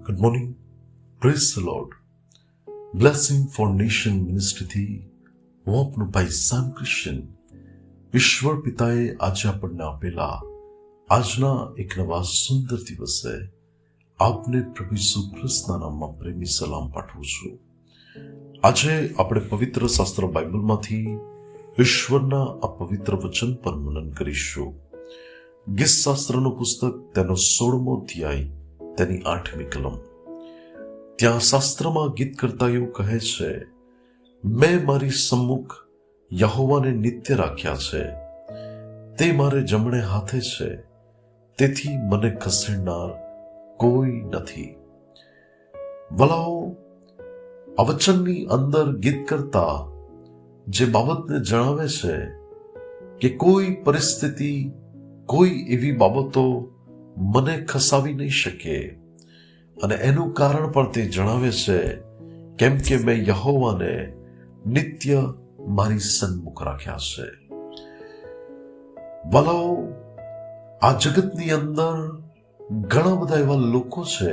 Good morning. Praise the Lord. Blessing for Nation મિનિસ્ટ્રીથી હું આપનો ભાઈ સામ ક્રિશ્ચન ઈશ્વર પિતાએ આજે આપણને આપેલા આજના એક નવા સુંદર દિવસે આપને પ્રભુ ઈસુ ખ્રિસ્તના નામમાં પ્રેમી સલામ પાઠવું છું. આજે આપણે પવિત્ર શાસ્ત્ર બાઇબલમાંથી ઈશ્વરના આ પવિત્ર વચન પર મનન કરીશું. ગીત શાસ્ત્રનું પુસ્તક તેનો 16મો અધ્યાય તેની 8મી કલમ. ત્યાં શાસ્ત્રમાં ગીત કરતા એવું કહે છે, મેં મારી સમ્મુખ યહોવાને નિત્ય રાખ્યા છે, તે મારે જમણે હાથે છે, તેથી મને ખસેડનાર કોઈ નથી. વલાઓ, આ વચનની અંદર ગીત કરતા જે બાબતને જણાવે છે કે કોઈ પરિસ્થિતિ, કોઈ એવી બાબતો મને ખસાવી નહીં શકે, અને એનું કારણ પણ તે જણાવે છે, કેમ કે મેં યહોવાને નિત્ય મારી સન્મુખ રાખ્યા છે. વલાઓ, આ જગતની અંદર ઘણા બધા એવા લોકો છે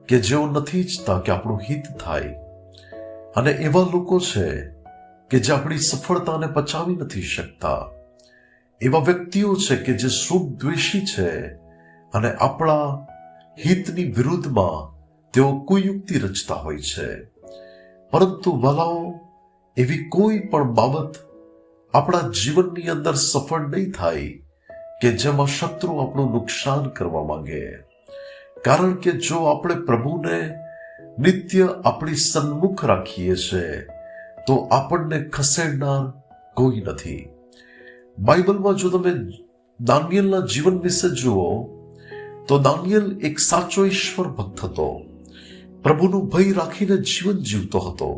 કે જેઓ નથી ઈચ્છતા કે આપણું હિત થાય, અને એવા લોકો છે કે જે આપણી સફળતાને પચાવી નથી શકતા. એવા વ્યક્તિઓ છે કે જે શુભ દ્વેષી છે અને આપણા હિતની વિરુદ્ધમાં તેઓ કુયુક્તિ રચતા હોય છે. પરંતુ વલાઓ, એવી કોઈ પણ બાબત આપણા જીવનની અંદર સફળ નહીં થાય કે જેમાં શત્રુ આપણું નુકસાન કરવા માંગે. કારણ કે જો આપણે પ્રભુને નિત્ય આપણી સન્મુખ રાખીએ છીએ તો આપણને ખસેડનાર કોઈ નથી. બાઇબલમાં જો તમે દાનિયેલના જીવન વિશે જુઓ તો દાનિયેલ એક સાચો ઈશ્વર ભક્ત હતો. પ્રભુનું ભય રાખીને જીવન જીવતો હતો.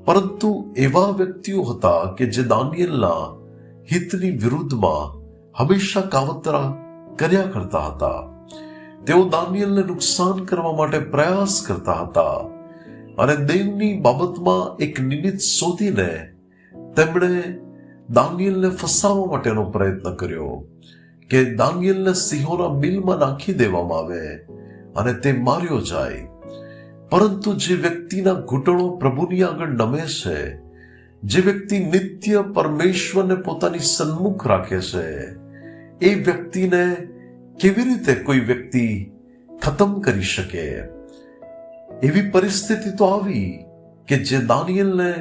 પરંતુ એવા વ્યક્તિઓ હતા કે જે દાનિયેલના હિતની વિરુદ્ધમાં હંમેશા કાવતરા કર્યા કરતા હતા. તેઓ દાનિયેલને નુકસાન કરવા માટે પ્રયાસ કરતા હતા, અને દેવની બાબતમાં એક નિમિત્ત શોધીને તેમણે દાનિયેલને ફસાવવા માટેનો પ્રયત્ન કર્યો કે દાનિયેલને સિંહોના બિલમાં નાખી દેવામાં આવે અને તે માર્યો જાય. પરંતુ જે વ્યક્તિના ઘૂંટણો પ્રભુની આગળ નમે છે, જે વ્યક્તિ નિત્ય પરમેશ્વરને પોતાની સન્મુખ રાખે છે, એ વ્યક્તિને કેવી રીતે કોઈ વ્યક્તિ ખતમ કરી શકે? એવી પરિસ્થિતિ તો આવી કે જે દાનિયેલને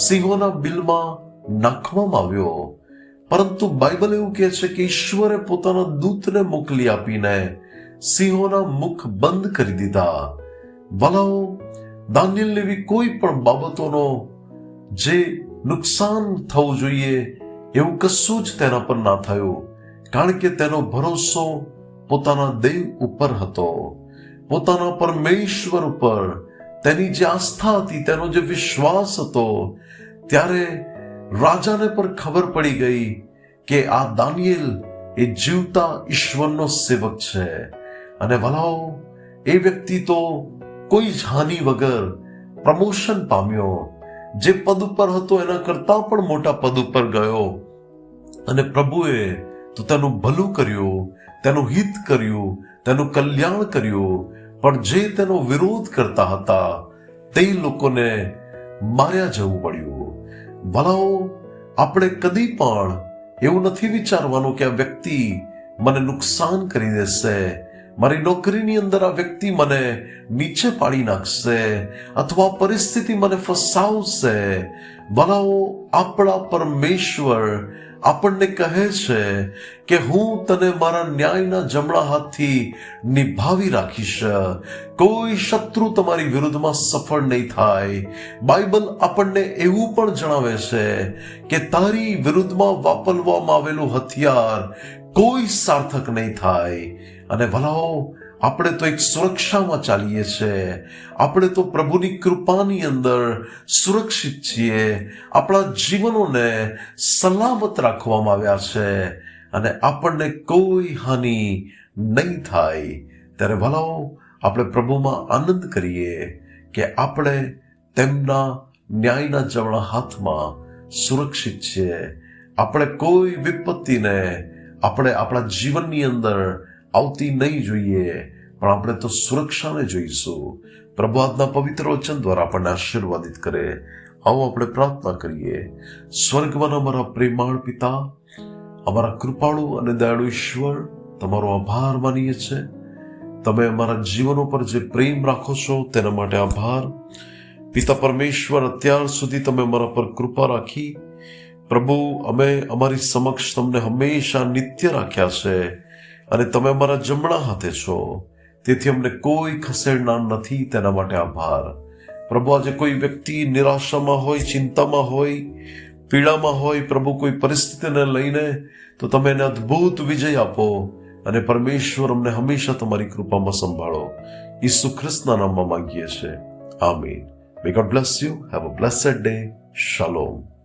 સિંહોના બિલમાં નાખવામાં આવ્યો. પરંતુ બાઇબલ એવું કહે છે કે ઈશ્વરે પોતાના દૂતને મોકલી આપીને સિંહોના મુખ બંધ કરી દીધા. વલાઓ, દાનિયેલને એવી કોઈ પણ બાબતોનો જે નુકસાન થવું જોઈએ એવું કશું જ તેના પર ના થયું, કારણ કે તેનો ભરોસો પોતાના દેવ ઉપર હતો, પોતાના પરમેશ્વર ઉપર તેની જે આસ્થા હતી, તેનો જે વિશ્વાસ હતો. ત્યારે રાજાને પર ખબર પડી ગઈ કે આ દાનિયેલ એ જીવતા ઈશ્વરનો સેવક છે. અને વલાઓ, એ વ્યક્તિ તો કોઈ જ હાનિ વગર પ્રમોશન પામ્યો. જે પદ ઉપર હતો એના કરતા પણ મોટા પદ ઉપર ગયો, અને પ્રભુએ તો તેનું ભલું કર્યું, તેનું હિત કર્યું, તેનું કલ્યાણ કર્યું. પણ જે તેનો વિરોધ કરતા હતા તે લોકોને માર્યા જવું પડ્યું. વલાઓ, આપણે કદી પણ એવું નથી વિચારવાનું કે આ વ્યક્તિ મને નુકસાન કરી દેશે, મારી નોકરીની અંદર આ વ્યક્તિ મને નીચે પાડી નાખશે, અથવા પરિસ્થિતિ મને ફસાવશે. વલાઓ, આપણા પરમેશ્વર આપણને કહે છે કે હું તને મારા ન્યાયના જમણા હાથથી નિભાવી રાખીશ. કોઈ શત્રુ તમારી વિરુદ્ધમાં સફળ નહીં થાય. બાઇબલ આપણને એવું પણ જણાવે છે કે તારી વિરુદ્ધમાં વાપરવામાં આવેલું હથિયાર કોઈ સાર્થક નહીં થાય. અને વલાઓ, આપણે તો એક સુરક્ષામાં ચાલીએ છીએ. આપણે તો પ્રભુની કૃપાની અંદર સુરક્ષિત છીએ. આપણા જીવનોને સલામત રાખવામાં આવ્યા છે, અને આપણને કોઈ હાનિ નહીં થાય. ત્યારે વલાઓ, આપણે પ્રભુમાં આનંદ કરીએ કે આપણે તેમના ન્યાયના જમણા હાથમાં સુરક્ષિત છીએ. આપણે કોઈ વિપત્તિને આપણે આપણા જીવનની અંદર આવતી નહીં જોઈએ. પણ આપણે તો સુરક્ષાને જોઈશું. પ્રભુ આજના પવિત્ર વચન દ્વારા આપણને આશીર્વાદિત કરે. આવો આપણે પ્રાર્થના કરીએ. સ્વર્ગમાં અમારા પ્રેમાળ પિતા, અમારા કૃપાળુ અને દયાળુ ઈશ્વર, તમારો આભાર માનીએ છીએ. તમે અમારા જીવનો પર જે પ્રેમ રાખો છો તેના માટે આભાર. પિતા પરમેશ્વર, અત્યાર સુધી તમે અમારા પર કૃપા રાખી. પ્રભુ, અમે અમારી સમક્ષ તમને હંમેશા નિત્ય રાખ્યા છે અને તમે અમારા જમણા હાથે છો, તેથી અમને કોઈ ખસેડનાર નથી. તેના માટે આભાર. પ્રભુ, આજે કોઈ વ્યક્તિ નિરાશામાં હોય, ચિંતામાં હોય, પીડામાં હોય, પ્રભુ કોઈ પરિસ્થિતિને લઈને, તો તમે એને અદ્ભુત વિજય આપો અને પરમેશ્વર અમને હંમેશા તમારી કૃપામાં સંભાળો. ઈસુ ખ્રિસ્તના નામમાં માંગીએ છીએ. આમીન. May God bless you. Have a blessed day. Shalom.